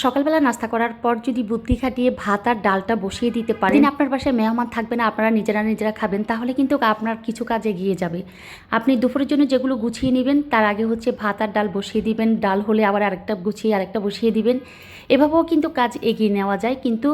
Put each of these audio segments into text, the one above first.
সকালবেলা নাস্তা করার পর যদি বুদ্ধি খাটিয়ে ভাত আর ডালটা বসিয়ে দিতে পারেন, আপনার বাসায় মেহমান থাকবে না, আপনারা নিজেরা খাবেন, তাহলে কিন্তু আপনার কিছু কাজ এগিয়ে যাবে। আপনি দুপুরের জন্য যেগুলো গুছিয়ে নেবেন তার আগে হচ্ছে ভাত আর ডাল বসিয়ে দিবেন, ডাল হলে আবার আরেকটা গুছিয়ে আরেকটা বসিয়ে দিবেন। এভাবেও কিন্তু কাজ এগিয়ে নেওয়া যায়। কিন্তু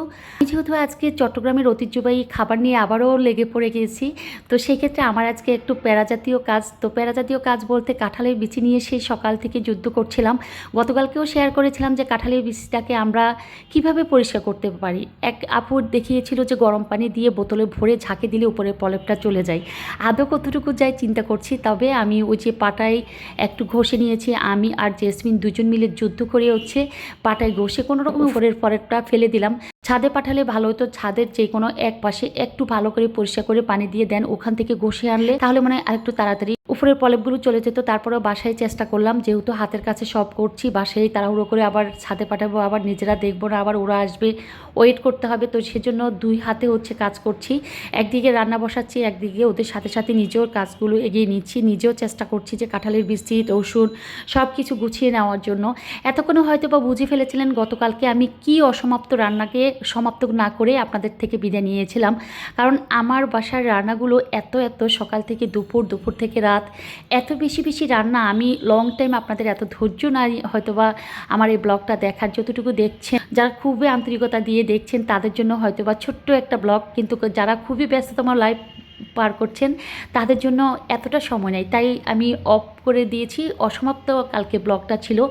যেহেতু আজকে চট্টগ্রামের ঐতিহ্যবাহী খাবার নিয়ে আবারও লেগে পড়ে গেছি, তো সেই ক্ষেত্রে আমার আজকে একটু প্যারাজাতীয় কাজ। তো প্যারাজাতীয় কাজ বলতে কাঁঠালের বিচি নিয়ে সেই সকাল থেকে যুদ্ধ করছিলাম। গতকালকেও শেয়ার করেছিলাম যে কাঁঠালের বিচিটাকে আমরা কিভাবে পরিষ্কার করতে পারি। এক আপু দেখিয়েছিল যে গরম পানি দিয়ে বোতলে ভরে ঝাঁকে দিলে উপরে পলেপটা চলে যায়। আদৌ কতটুকু যায় চিন্তা করছি। তবে আমি ওই যে পাটায় একটু ঘষে নিয়েছি, আমি আর জেসমিন দুজন মিলে যুদ্ধ করে হচ্ছে পাটায় ঘষে কোনো রকম উপরের পলেপটা ফেলে দিলাম। ছাদে পাঠালে ভালো হতো, ছাদের যে কোনো এক পাশে একটু ভালো করে পরিষ্কার করে পানি দিয়ে দেন, ওখান থেকে ঘষে আনলে তাহলে মনে হয় আরেকটু তাড়াতাড়ি উপরের পলেপগুলো চলে যেত। তারপরেও বাসায় চেষ্টা করলাম, যেহেতু হাতের কাছে সব করছি, বাসায় তাড়াহুড়ো করে আবার ছাদে পাঠাবো, আবার নিজেরা দেখবো না, আবার ওরা আসবে, ওয়েট করতে হবে। তো সেজন্য দুই হাতে হচ্ছে কাজ করছি, একদিকে রান্না বসাচ্ছি, একদিকে ওদের সাথে সাথে নিজেও কাজগুলো এগিয়ে নিচ্ছি, নিজেও চেষ্টা করছি যে কাঁঠালের বিচি রসুন সব কিছু গুছিয়ে নেওয়ার জন্য। এতক্ষণে হয়তো বা বুঝে ফেলেছিলেন গতকালকে আমি কি অসমাপ্ত রান্নাকে সমাপ্ত না করে আপনাদের থেকে বিদায় নিয়েছিলাম। কারণ আমার বাসার রান্নাগুলো এত সকাল থেকে দুপুর, দুপুর থেকে রাত, এত বেশি রান্না, আমি লং টাইম আপনাদের এত ধৈর্য নাই হয়তোবা আমার এই ব্লগটা দেখার। যতটুকু দেখছেন, যারা খুবই আন্তরিকতা দিয়ে দেখছেন তাদের জন্য হয়তোবা ছোট্ট একটা ব্লগ, কিন্তু যারা খুবই ব্যস্ততম লাইফ পার করছেন তাদের জন্য এতটা সময় নেই, তাই আমি অফ করে দিয়েছি। অসমাপ্ত কালকে ব্লগটা ছিল।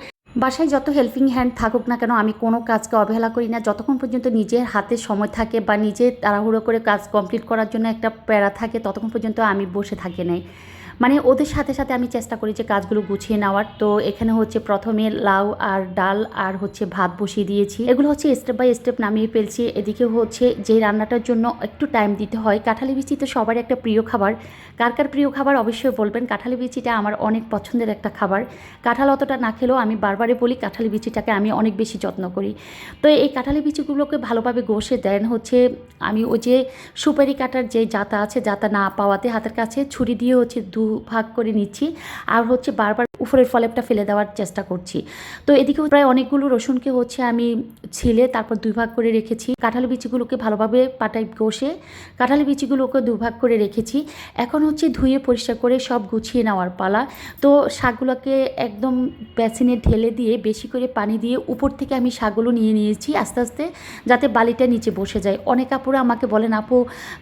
বাসায় যত হেল্পিং হ্যান্ড থাকুক না কেন, আমি কোনো কাজকে অবহেলা করি না। যতক্ষণ পর্যন্ত নিজের হাতে সময় থাকে বা নিজে তাড়াহুড়ো করে কাজ কমপ্লিট করার জন্য একটা প্যারা থাকে, ততক্ষণ পর্যন্ত আমি বসে থাকি নাই। মানে ওদের সাথে সাথে আমি চেষ্টা করি যে কাজগুলো গুছিয়ে নেওয়ার। তো এখানে হচ্ছে প্রথমে লাউ আর ডাল আর হচ্ছে ভাত বসিয়ে দিয়েছি, এগুলো হচ্ছে স্টেপ বাই স্টেপ নামিয়ে ফেলছি। এদিকে হচ্ছে যে রান্নাটার জন্য একটু টাইম দিতে হয়। কাঁঠালি বিচি তো সবার একটা প্রিয় খাবার, কার কার প্রিয় খাবার অবশ্যই বলবেন। কাঁঠালি বিচিটা আমার অনেক পছন্দের একটা খাবার। কাঁঠাল অতটা না খেলেও আমি বারবারে বলি কাঁঠালি বিচিটাকে আমি অনেক বেশি যত্ন করি। তো এই কাঁঠালি বিচিগুলোকে ভালোভাবে ঘষে দেন হচ্ছে আমি ওই যে সুপারি কাটার যে জাতা আছে, জাতা না পাওয়াতে হাতের কাছে ছুরি দিয়ে হচ্ছে ভাগ করে নিচ্ছি, আর হচ্ছে বারবার উপরের ফলেপটা ফেলে দেওয়ার চেষ্টা করছি। তো এদিকে প্রায় অনেকগুলো রসুনকে হচ্ছে আমি ছিলে তারপর দুই ভাগ করে রেখেছি। কাঁঠালি বিচিগুলোকে ভালোভাবে পাটায় ঘষে কাঁঠালি বিচিগুলোকে দুভাগ করে রেখেছি। এখন হচ্ছে ধুয়ে পরিষ্কার করে সব গুছিয়ে নেওয়ার পালা। তো শাকগুলোকে একদম বেসিনে ঢেলে দিয়ে বেশি করে পানি দিয়ে উপর থেকে আমি শাকগুলো নিয়ে নিয়েছি আস্তে আস্তে, যাতে বালিটা নিচে বসে যায়। অনেক আপুরা আমাকে বলেন, আপু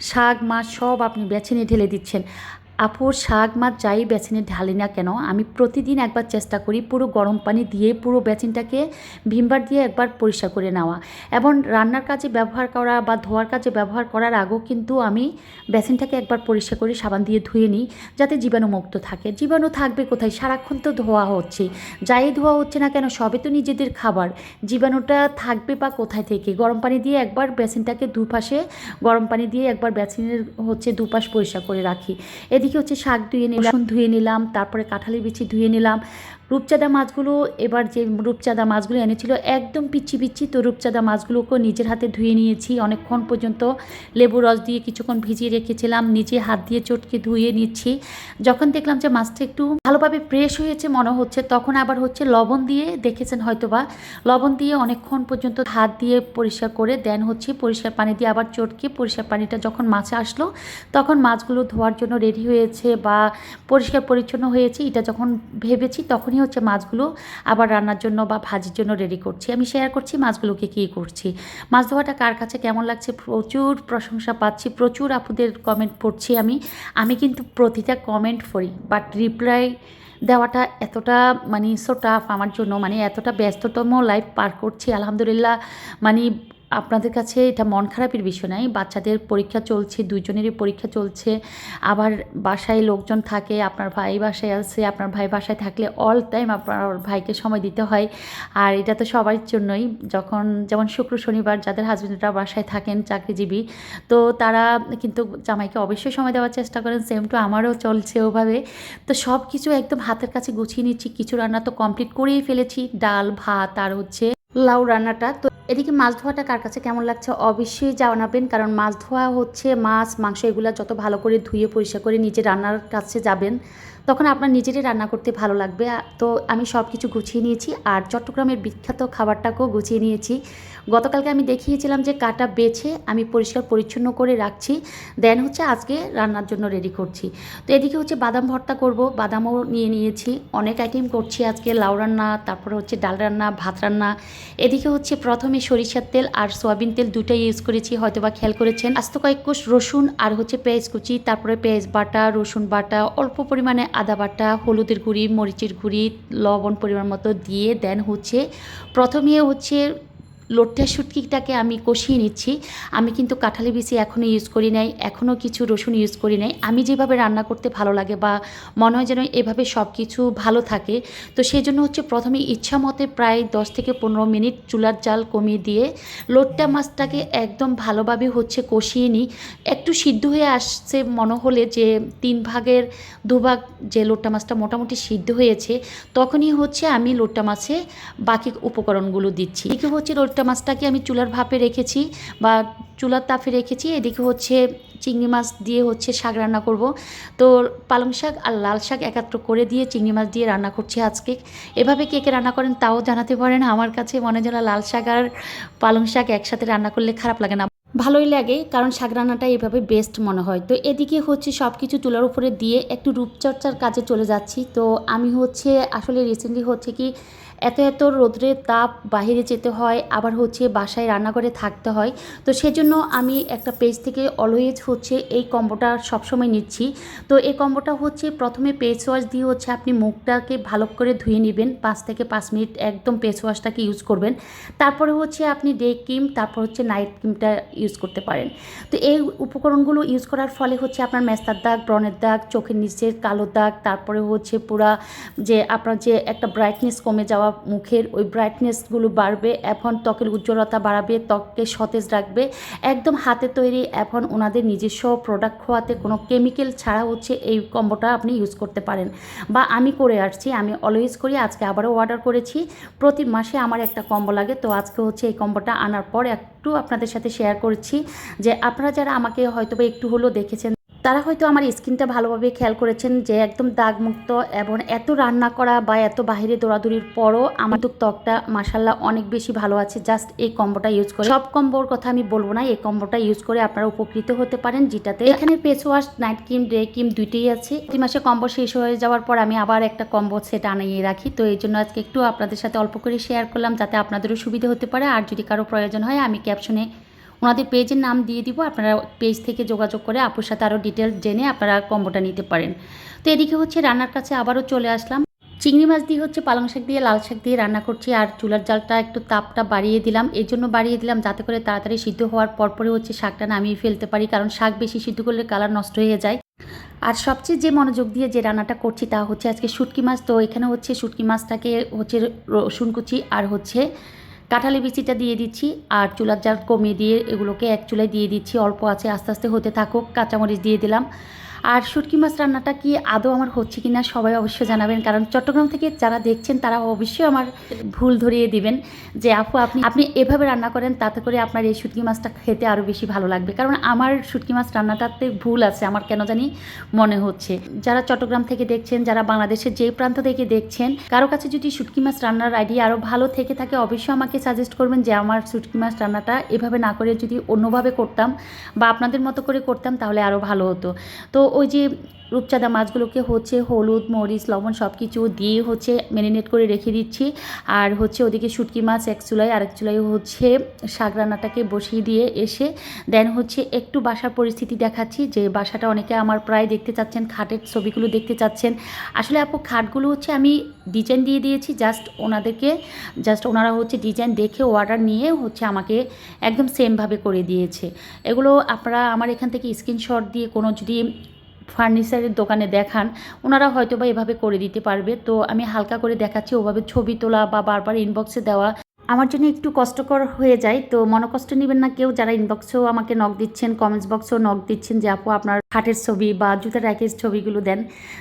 শাক মাছ সব আপনি বেসিনে ঢেলে দিচ্ছেন। আপুর শাক মাছ যাই বেসিনে ঢালি না কেন, আমি প্রতিদিন একবার চেষ্টা করি পুরো গরম পানি দিয়ে পুরো বেসিনটাকে ভিমবার দিয়ে একবার পরিষ্কার করে নেওয়া। এবং রান্নার কাজে ব্যবহার করা বা ধোয়ার কাজে ব্যবহার করার আগেও কিন্তু আমি বেসিনটাকে একবার পরিষ্কার করে সাবান দিয়ে ধুয়ে নিই, যাতে জীবাণুমুক্ত থাকে। জীবাণু থাকবে কোথায়, সারাক্ষণ তো ধোয়া হচ্ছে, যাই ধোয়া হচ্ছে না কেন সবে তো নিজেদের খাবার, জীবাণুটা থাকবে বা কোথায় থেকে। গরম পানি দিয়ে একবার বেসিনটাকে দুপাশে গরম পানি দিয়ে একবার বেসিনের হচ্ছে দুপাশ পরিষ্কার করে রাখি। এদিকে হচ্ছে শাক ধুয়ে নিলাম, রসুন ধুয়ে নিলাম, তারপরে কাঁঠালি বিচি ধুয়ে নিলাম। রূপচাঁদা মাছগুলো এবার যে রূপচাঁদা মাছগুলো এনেছিল একদম পিচ্ছি, তো রূপচাঁদা মাছগুলোকেও নিজের হাতে ধুয়ে নিয়েছি। অনেকক্ষণ পর্যন্ত লেবু রস দিয়ে কিছুক্ষণ ভিজিয়ে রেখেছিলাম, নিজে হাত দিয়ে চটকে ধুয়ে নিচ্ছি। যখন দেখলাম যে মাছটা একটু ভালোভাবে ফ্রেশ হয়েছে মনে হচ্ছে, তখন আবার হচ্ছে লবণ দিয়ে, দেখেছেন হয়তোবা, লবণ দিয়ে অনেকক্ষণ পর্যন্ত হাত দিয়ে পরিষ্কার করে দেন হচ্ছে পরিষ্কার পানি দিয়ে আবার চটকে পরিষ্কার পানিটা যখন মাছে আসলো তখন মাছগুলো ধোয়ার জন্য রেডি হয়েছে বা পরিষ্কার পরিচ্ছন্ন হয়েছে, এটা যখন ভেবেছি তখনই হচ্ছে মাছগুলো আবার রান্নার জন্য বা ভাজির জন্য রেডি করছি। আমি শেয়ার করছি মাছগুলোকে কী করছি। মাছ ধোয়াটা কার কাছে কেমন লাগছে, প্রচুর প্রশংসা পাচ্ছি, প্রচুর আপুদের কমেন্ট পড়ছি। আমি কিন্তু প্রতিটা কমেন্ট পড়ি, বাট রিপ্লাই দেওয়াটা এতটা মানে সো টাফ আমার জন্য, মানে এতটা ব্যস্ততম লাইফ পার করছি আলহামদুলিল্লাহ। মানে আপনাদের কাছে এটা মন খারাপের বিষয় নয়, বাচ্চাদের পরীক্ষা চলছে, দুইজনেরই পরীক্ষা চলছে, আবার বাসায় লোকজন থাকে, আপনার ভাই বাসায় আছে, আপনার ভাই বাসায় থাকলে অল টাইম আপনার ভাইকে সময় দিতে হয়। আর এটা তো সবার জন্যই, যখন যেমন শুক্র শনিবার যাদের হাজবেন্ডরা বাসায় থাকেন চাকরিজীবী, তো তারা কিন্তু জামাইকে অবশ্যই সময় দেওয়ার চেষ্টা করেন, সেম টু আমারও চলছে ওভাবে। তো সব কিছু একদম হাতের কাছে গুছিয়ে নিচ্ছি। কিছু রান্না তো কমপ্লিট করেই ফেলেছি, ডাল ভাত আর হচ্ছে লাউ রান্নাটা। তো এদিকে মাছ ধোয়াটা কার কাছে কেমন লাগছে অবশ্যই জানাবেন, কারণ মাছ ধোয়া হচ্ছে মাছ মাংস এগুলো যত ভালো করে ধুয়ে পরিষ্কার করে নিজে রান্নার কাছে যাবেন তখন আপনার নিজেরই রান্না করতে ভালো লাগবে। তো আমি সব কিছু গুছিয়ে নিয়েছি আর চট্টগ্রামের বিখ্যাত খাবারটাকেও গুছিয়ে নিয়েছি। গতকালকে আমি দেখিয়েছিলাম যে কাটা বেছে আমি পরিষ্কার পরিচ্ছন্ন করে রাখছি, দেন হচ্ছে আজকে রান্নার জন্য রেডি করছি। তো এদিকে হচ্ছে বাদাম ভর্তা করব, বাদামও নিয়ে নিয়েছি। অনেক আইটেম করছি আজকে, লাউ রান্না, তারপরে হচ্ছে ডাল রান্না, ভাত রান্না। এদিকে হচ্ছে প্রথমে সরিষার তেল আর সয়াবিন তেল দুটাই ইউজ করেছি, হয়তোবা খেয়াল করেছেন। আস্ত কয়েক কোষ রসুন আর হচ্ছে পেঁয়াজ কুচি, তারপরে পেঁয়াজ বাটা, রসুন বাটা, অল্প পরিমাণে আদা বাটা, হলুদের গুঁড়ি, মরিচের গুঁড়ি, লবণ পরিমাণ মতো দিয়ে দেন হচ্ছে প্রথমে হচ্ছে লোট্টা শুটকিটাকে আমি কষিয়ে নিচ্ছি। আমি কিন্তু কাঁঠালি বিচি এখনও ইউজ করি নাই, এখনও কিছু রসুন ইউজ করি নাই। আমি যেভাবে রান্না করতে ভালো লাগে বা মনে হয় যেন এভাবে সব কিছু ভালো থাকে, তো সেই জন্য হচ্ছে প্রথমে ইচ্ছা মতে প্রায় 10 থেকে 15 মিনিট চুলার জাল কমিয়ে দিয়ে লোট্টা মাছটাকে একদম ভালোভাবে হচ্ছে কষিয়ে নিই। একটু সিদ্ধ হয়ে আসছে মনে হলে যে 3 ভাগের 2 ভাগ যে লোট্টা মাছটা মোটামুটি সিদ্ধ হয়েছে, তখনই হচ্ছে আমি লোট্টা মাছে বাকি উপকরণগুলো দিচ্ছি। এদিকে হচ্ছে লোট্টা মাছটাকে আমি চুলার ভাপে রেখেছি বা চুলার তাপে রেখেছি। এদিকে হচ্ছে চিংড়ি মাছ দিয়ে হচ্ছে শাক রান্না করব। তো পালং শাক আর লাল শাক একাত্র করে দিয়ে চিংড়ি মাছ দিয়ে রান্না করছি আজকে। এভাবে কে কে রান্না করেন তাও জানাতে পারেন। আমার কাছে মনে হয় লাল শাক আর পালং শাক একসাথে রান্না করলে খারাপ লাগে না, ভালোই লাগে, কারণ শাক রান্নাটা এভাবে বেস্ট মনে হয়। তো এদিকে হচ্ছে সব কিছু চুলার উপরে দিয়ে একটু রূপচর্চার কাজে চলে যাচ্ছি। তো আমি হচ্ছে আসলে রিসেন্টলি হচ্ছে কি এত এত রোদ্রের তাপ, বাইরে যেতে হয়, আবার হচ্ছে বাসায় রান্নাঘরে থাকতে হয়। তো সেজন্য আমি একটা পেজ থেকে অলওয়েজ হচ্ছে এই কম্বোটা সবসময় নিচ্ছি। তো এই কম্বোটা হচ্ছে প্রথমে ফেস ওয়াশ দিয়ে হচ্ছে আপনি মুখটাকে ভালো করে ধুয়ে নেবেন, 5 থেকে 5 মিনিট একদম ফেস ওয়াশটাকে ইউজ করবেন। তারপরে হচ্ছে আপনি ডে ক্রিম, তারপর হচ্ছে নাইট ক্রিমটা ইউজ করতে পারেন। তো এই উপকরণগুলো ইউজ করার ফলে হচ্ছে আপনার মেস্তার দাগ, ব্রণের দাগ, চোখের নিচের কালো দাগ, তারপরে হচ্ছে পুরা যে আপনার যে একটা ব্রাইটনেস কমে যাওয়া মুখের, ওই ব্রাইটনেসগুলো বাড়বে। এখন ত্বকের উজ্জ্বলতা বাড়াবে, ত্বককে সতেজ রাখবে। একদম হাতে তৈরি, এখন ওনাদের নিজস্ব প্রোডাক্ট খোয়াতে কোনো কেমিক্যাল ছাড়া হচ্ছে এই কম্বোটা আপনি ইউজ করতে পারেন। বা আমি করে আসছি, আমি অলওয়েজ করি, আজকে আবারও অর্ডার করেছি। প্রতি মাসে আমার একটা কম্বো লাগে, তো আজকে হচ্ছে এই কম্বোটা আনার পর একটু আপনাদের সাথে শেয়ার করছি যে আপনারা যারা আমাকে হয়তোবা একটু হলেও দেখেছেন, তারা হয়তো আমার স্কিনটা ভালোভাবে খেয়াল করেছেন যে একদম দাগমুক্ত, এবং এত রান্না করা বা এত বাইরে দৌড়াদৌড়ির পরও আমার ত্বকটা মাশাল্লাহ অনেক বেশি ভালো আছে জাস্ট এই কম্বোটা ইউজ করে। সব কম্বোর কথা আমি বলবো না, এই কম্বোটা ইউজ করে আপনারা উপকৃত হতে পারেন, যেটাতে এখানে face wash, night cream, day cream দুইটাই আছে। প্রতি মাসে কম্বো শেষ হয়ে যাওয়ার পর আমি আবার একটা কম্বো সেট আনিয়ে রাখি। তো এই জন্য আজকে একটু আপনাদের সাথে অল্প করে শেয়ার করলাম, যাতে আপনাদেরও সুবিধা হতে পারে। আর যদি কারো প্রয়োজন হয় আমি ক্যাপশনে ওনাদের পেজের নাম দিয়ে দিব, আপনারা পেজ থেকে যোগাযোগ করে আপুর সাথে আরও ডিটেলস জেনে আপনারা কম্বোটা নিতে পারেন। তো এদিকে হচ্ছে রান্নার কাছে আবারও চলে আসলাম। চিংড়ি মাছ দিয়ে হচ্ছে পালং শাক দিয়ে, লাল শাক দিয়ে রান্না করছি। আর চুলার জালটা একটু তাপটা বাড়িয়ে দিলাম, এই জন্য বাড়িয়ে দিলাম যাতে করে তাড়াতাড়ি সিদ্ধ হওয়ার পরপরে হচ্ছে শাকটা নামিয়ে ফেলতে পারি, কারণ শাক বেশি সিদ্ধ করলে কালার নষ্ট হয়ে যায়। আর সবচেয়ে যে মনোযোগ দিয়ে যে রান্নাটা করছি তা হচ্ছে আজকে শুটকি মাছ। তো এখানে হচ্ছে শুটকি মাছটাকে হচ্ছে রসুন কুচি আর হচ্ছে কাঁঠালি বিচিটা দিয়ে দিচ্ছি, আর চুলার জাল কমিয়ে দিয়ে এগুলোকে এক চুলায় দিয়ে দিচ্ছি। অল্প আছে, আস্তে আস্তে হতে থাকুক। কাঁচামরিচ দিয়ে দিলাম। আর শুটকি মাছ রান্নাটা কি আদৌ আমার হচ্ছে কিনা সবাই অবশ্যই জানাবেন, কারণ চট্টগ্রাম থেকে যারা দেখছেন তারা অবশ্যই আমার ভুল ধরিয়ে দিবেন যে আপু আপনি এভাবে রান্না করেন, তাতে করে আপনার এই শুটকি মাছটা খেতে আরও বেশি ভালো লাগবে। কারণ আমার শুটকি মাছ রান্নাটাতে ভুল আছে আমার কেন জানি মনে হচ্ছে। যারা চট্টগ্রাম থেকে দেখছেন, যারা বাংলাদেশের যে প্রান্ত থেকে দেখছেন, কারো কাছে যদি শুটকি মাছ রান্নার আইডিয়া আরও ভালো থেকে থাকে অবশ্যই আমাকে সাজেস্ট করবেন যে আমার শুটকি মাছ রান্নাটা এভাবে না করে যদি অন্যভাবে করতাম বা আপনাদের মতো করে করতাম তাহলে আরও ভালো হতো। তো ওই যে রূপচাঁদা মাছগুলোকে হচ্ছে হলুদ, মরিচ, লবণ সব কিছু দিয়ে হচ্ছে ম্যারিনেট করে রেখে দিচ্ছি। আর হচ্ছে ওদিকে শুটকি মাছ এক চুলায়, আরেক চুলায় হচ্ছে শাক রান্নাটাকে বসিয়ে দিয়ে এসে দেন হচ্ছে একটু বাসার পরিস্থিতি দেখাচ্ছি, যে বাসাটা অনেকে আমার প্রায় দেখতে চাচ্ছেন, খাটের ছবিগুলো দেখতে চাচ্ছেন। আসলে আপু খাটগুলো হচ্ছে আমি ডিজাইন দিয়ে দিয়েছি, ওনারা হচ্ছে ডিজাইন দেখে অর্ডার নিয়ে হচ্ছে আমাকে একদম সেমভাবে করে দিয়েছে। এগুলো আপনারা আমার এখান থেকে স্ক্রিনশট দিয়ে কোনো যদি ফার্নিচারের দোকানে দেখান, ওনারা হয়তো বা এভাবে করে দিতে পারবে। তো আমি হালকা করে দেখাচ্ছি, ওভাবে ছবি তোলা বা বারবার ইনবক্সে দেওয়া আমার জন্য একটু কষ্টকর হয়ে যায়। তো মনোকষ্ট নেবেন না কেউ, যারা ইনবক্সেও আমাকে নক দিচ্ছেন, কমেন্টস বক্সেও নক দিচ্ছেন যে আপু আপনার খাটের ছবি বা জুতার র্যাকের ছবিগুলো দেন।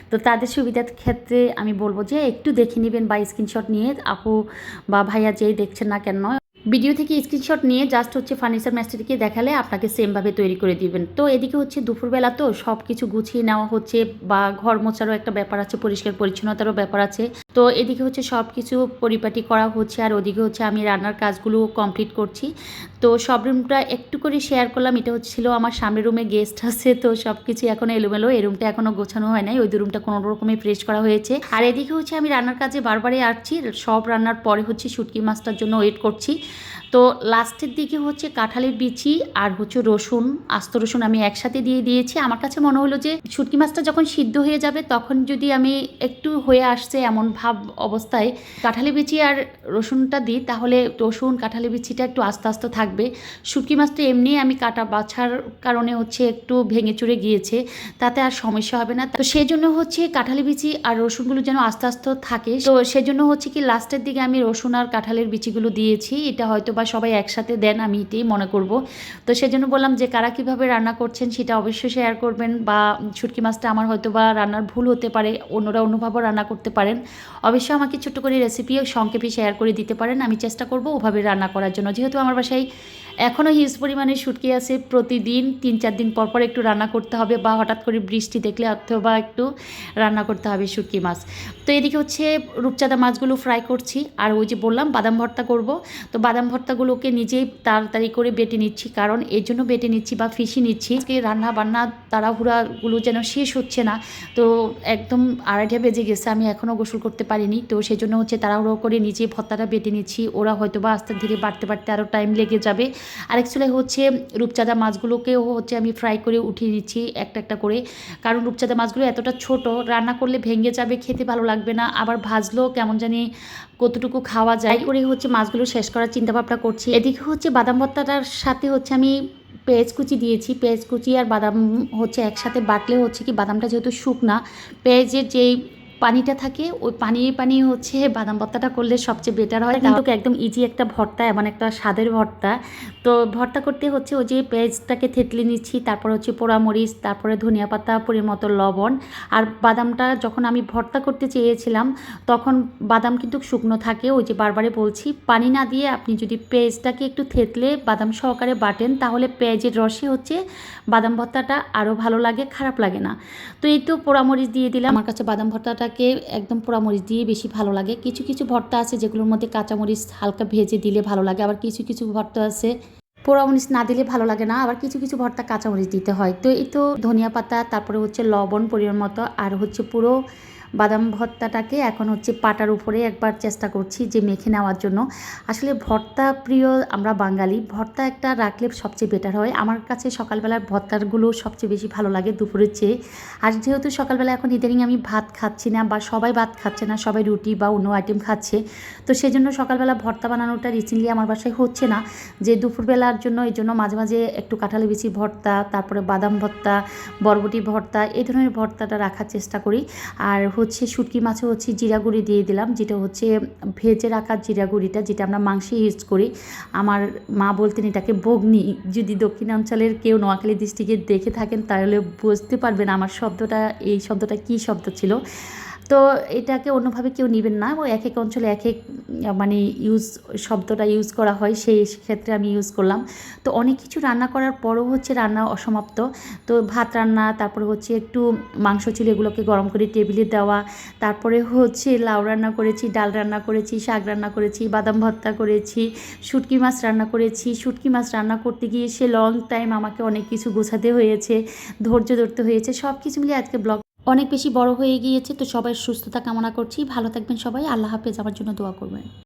তো তাদের সুবিধার ক্ষেত্রে আমি বলবো যে একটু দেখে নেবেন বা স্ক্রিনশট নিয়ে আপু বা ভাইয়া যেই দেখছেন না কেন ভিডিও থেকে স্ক্রিনশট নিয়ে জাস্ট হচ্ছে ফার্নিচার মিস্ত্রিকে দেখালে আপনাকে সেমভাবে তৈরি করে দিবেন। তো এদিকে হচ্ছে দুপুরবেলা তো সব কিছু গুছিয়ে নেওয়া হচ্ছে, বা ঘর মোছারও একটা ব্যাপার আছে, পরিষ্কার পরিচ্ছন্নতারও ব্যাপার আছে। তো এদিকে হচ্ছে সব কিছু পরিপাটি করা হচ্ছে, আর ওদিকে হচ্ছে আমি রান্নার কাজগুলো কমপ্লিট করছি। তো সব রুমটা একটু করে শেয়ার করলাম। এটা হচ্ছিল আমার সামনের রুমে গেস্ট আছে, তো সব কিছু এখনও এলোমেলো। এই রুমটা এখনও গোছানো হয় নাই, ওই দু রুমটা কোনো রকমে ফ্রেশ করা হয়েছে। আর এদিকে হচ্ছে আমি রান্নার কাজে বারবারই আসছি, সব রান্নার পরে হচ্ছে শুটকি মাছটার জন্য ওয়েট করছি। তো লাস্টের দিকে হচ্ছে কাঁঠালের বিচি আর হচ্ছে রসুন, আস্ত রসুন আমি একসাথে দিয়ে দিয়েছি। আমার কাছে মনে হলো যে শুটকি মাছটা যখন সিদ্ধ হয়ে যাবে তখন যদি আমি একটু হয়ে আসছে এমন ভাব অবস্থায় কাঁঠালের বিচি আর রসুনটা দিই, তাহলে রসুন কাঁঠালের বিচিটা একটু আস্তে আস্তে থাকবে। শুটকি মাছটা এমনি আমি কাটা বাছার কারণে হচ্ছে একটু ভেঙে চুরে গিয়েছে, তাতে আর সমস্যা হবে না। তো সেই জন্য হচ্ছে কাঁঠালের বিচি আর রসুনগুলো যেন আস্তে আস্তে থাকে, তো সেজন্য হচ্ছে কি লাস্টের দিকে আমি রসুন আর কাঁঠালের বিচিগুলো দিয়েছি। এটা হয়তো বা সবাই একসাথে দেন, আমি এটাই মনে করব। তো সেজন্য বললাম যে কারা কীভাবে রান্না করছেন সেটা অবশ্যই শেয়ার করবেন, বা শুটকি মাছটা আমার হয়তো বা রান্নার ভুল হতে পারে, অন্যরা অন্যভাবেও রান্না করতে পারেন। অবশ্যই আমাকে ছোট্ট করে রেসিপিও সংক্ষেপে শেয়ার করে দিতে পারেন, আমি চেষ্টা করব ওভাবে রান্না করার জন্য। যেহেতু আমার বাসায় এখনও হিউজ পরিমাণে শুটকি আছে, প্রতিদিন 3-4 দিন পর পর একটু রান্না করতে হবে, বা হঠাৎ করে বৃষ্টি দেখলে অথবা একটু রান্না করতে হবে শুটকি মাছ। তো এদিকে হচ্ছে রূপচাঁদা মাছগুলো ফ্রাই করছি, আর ওই যে বললাম বাদাম ভর্তা করব। তো বাদাম ভর্তাগুলোকে নিজেই তাড়াতাড়ি করে বেটে নিচ্ছি, কারণ এর জন্য বেটে নিচ্ছি বা ফিশি নিচ্ছি। আজকে রান্না বান্না তাড়াহুড়াগুলো যেন শেষ হচ্ছে না। তো একদম 2:30 বেজে গেছে, আমি এখনও গোসল করতে পারিনি। তো সেই জন্য হচ্ছে তাড়াহুড়ো করে নিজেই ভর্তাটা বেটে নিচ্ছি। ওরা হয়তো বা আস্তে ধীরে বাড়তে বাড়তে আরও টাইম লেগে যাবে। আর অ্যাকচুয়ালি হচ্ছে রূপচাঁদা মাছগুলোকেও হচ্ছে আমি ফ্রাই করে উঠিয়ে নিচ্ছি একটা একটা করে, কারণ রূপচাঁদা মাছগুলো এতটা ছোট, রান্না করলে ভেঙে যাবে, খেতে ভালো লাগবে না, আবার ভাজলেও কেমন জানি কতটুকু খাওয়া যায় করে হচ্ছে মাছগুলো শেষ করার চিন্তাভাবনা করছি। এদিকে হচ্ছে বাদাম ভর্তাটার সাথে হচ্ছে আমি পেঁয়াজ কুচি দিয়েছি। পেঁয়াজ কুচি আর বাদাম হচ্ছে একসাথে বাটলে হচ্ছে কি বাদামটা যেহেতু শুকনা, পেঁয়াজের যেই পানিটা থাকে ওই পানি হচ্ছে বাদাম ভর্তাটা করলে সবচেয়ে বেটার হয়। কিন্তু একদম ইজি একটা ভর্তা, এমন একটা স্বাদের ভর্তা। তো ভর্তা করতে হচ্ছে ওই যে পেঁয়াজটাকে থেতলে নিচ্ছি, তারপর হচ্ছে পোড়ামরিচ, তারপরে ধনিয়া পাতা, পরিমত লবণ। আর বাদামটা যখন আমি ভর্তা করতে চেয়েছিলাম তখন বাদাম কিন্তু শুকনো থাকে, ওই যে বারবারে বলছি পানি না দিয়ে আপনি যদি পেঁয়াজটাকে একটু থেতলে বাদাম সহকারে বাটেন, তাহলে পেঁয়াজের রসে হচ্ছে বাদাম ভর্তাটা আরও ভালো লাগে, খারাপ লাগে না। তো এই তো পোড়ামরিচ দিয়ে দিলাম। আমার কাছে বাদাম ভর্তাটাকে একদম পোড়ামরিচ দিয়ে বেশি ভালো লাগে। কিছু কিছু ভর্তা আছে যেগুলোর মধ্যে কাঁচামরিচ হালকা ভেজে দিলে ভালো লাগে, আবার কিছু কিছু ভর্তা আছে পোড়ামরিচ না দিলে ভালো লাগে না, আবার কিছু কিছু ভর্তা কাঁচামরিচ দিতে হয়। তো এই তো ধনিয়া পাতা, তারপরে হচ্ছে লবণ পরিমাণ মতো, আর হচ্ছে পুরো বাদাম ভর্তাটাকে এখন হচ্ছে পাটার উপরে একবার চেষ্টা করছি যে মেখে নেওয়ার জন্য। আসলে ভর্তা প্রিয় আমরা বাঙালি, ভর্তা একটা রাখলে সবচেয়ে বেটার হয়। আমার কাছে সকালবেলার ভর্তাগুলো সবচেয়ে বেশি ভালো লাগে দুপুরের চেয়ে। আর যেহেতু সকালবেলা এখন ইদানিং আমি ভাত খাচ্ছি না, বা সবাই ভাত খাচ্ছে না, সবাই রুটি বা অন্য আইটেম খাচ্ছে, তো সেজন্য সকালবেলা ভর্তা বানানোটা রিসেন্টলি আমার বাসায় হচ্ছে না, যে দুপুরবেলার জন্য। এই জন্য মাঝে মাঝে একটু কাঁঠালি বিচি ভর্তা, তারপরে বাদাম ভর্তা, বরবটি ভর্তা, এই ধরনের ভর্তাটা রাখার চেষ্টা করি। আর হচ্ছে শুটকি মাছে হচ্ছে জিরা গুঁড়ি দিয়ে দিলাম, যেটা হচ্ছে ভেজে রাখা জিরা গুঁড়িটা, যেটা আমরা মাংসে ইউজ করি। আমার মা বলতেন এটাকে বগ্নি। যদি দক্ষিণাঞ্চলের কেউ নোয়াখালী ডিস্ট্রিক্টে দেখে থাকেন তাহলে বুঝতে পারবেন আমার শব্দটা, এই শব্দটা কী শব্দ ছিল। তো এটাকে অন্যভাবে কেউ নেবেন না, ও এক এক অঞ্চলে এক এক মানে শব্দটা ইউজ করা হয়, সেই ক্ষেত্রে আমি ইউজ করলাম। তো অনেক কিছু রান্না করার পরও হচ্ছে রান্না অসমাপ্ত। তো ভাত রান্না, তারপরে হচ্ছে একটু মাংস ছিল, এগুলোকে গরম করে টেবিলে দেওয়া, তারপরে হচ্ছে লাউ রান্না করেছি, ডাল রান্না করেছি, শাক রান্না করেছি, বাদাম ভর্তা করেছি, শুটকি মাছ রান্না করেছি। শুটকি মাছ রান্না করতে গিয়ে সে লং টাইম আমাকে অনেক কিছু গোছাতে হয়েছে, ধৈর্য ধরতে হয়েছে। সব কিছু মিলিয়ে আজকে ব্লগ অনেক বেশি বড় হয়ে গিয়েছে। তো সবাই সুস্থতা কামনা করছি, ভালো থাকবেন সবাই, আল্লাহ হাফেজ, আমার জন্য দোয়া করবেন।